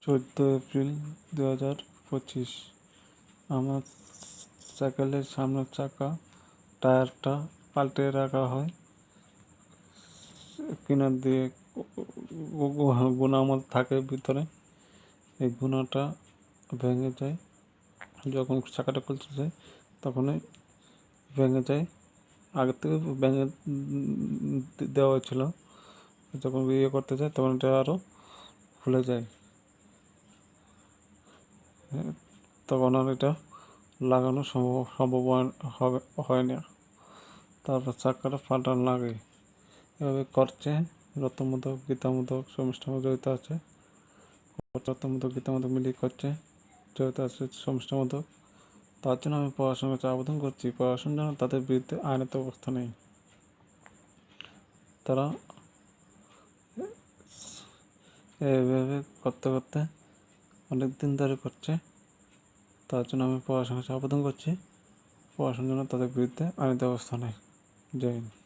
14 April 2025। আমার সাইকেলের সামনের চাকা টায়ারটা পাল্টে রাখা হয়, কিনার দিয়ে গুণামল থাকে ভিতরে। এই গুণাটা ভেঙে যায়, যখন চাকাটা খুলতে যায় তখনই ভেঙে যায়। আগের থেকে ভেঙে দেওয়া ছিল, যখন করতে যায় তখন এটা আরও খুলে যায়, তখন আর এটা লাগানো সম্ভব হয় না। তারপর চাকাটা পাল্টানো লাগে। এভাবে করছে রত্নমূলক, গীতামূলক, সমষ্টিমূলক জড়িত আছে। রত্নমূলক, গীতামূলক মিলিয়ে করছে, জড়িত আছে সমষ্টিমূলক। তার জন্য আমি প্রশাসনের কাছে আবেদন করছি, প্রশাসন যেন তাদের বিরুদ্ধে আইনত ব্যবস্থা নেয়। তারা এইভাবে করতে করতে অনেক দিন ধরে করছে। তার জন্য আমি প্রশাসনের কাছে আবেদন করছি, প্রশাসন যেন তাদের বিরুদ্ধে আইনত ব্যবস্থা নেয়। জয় হিন্দ।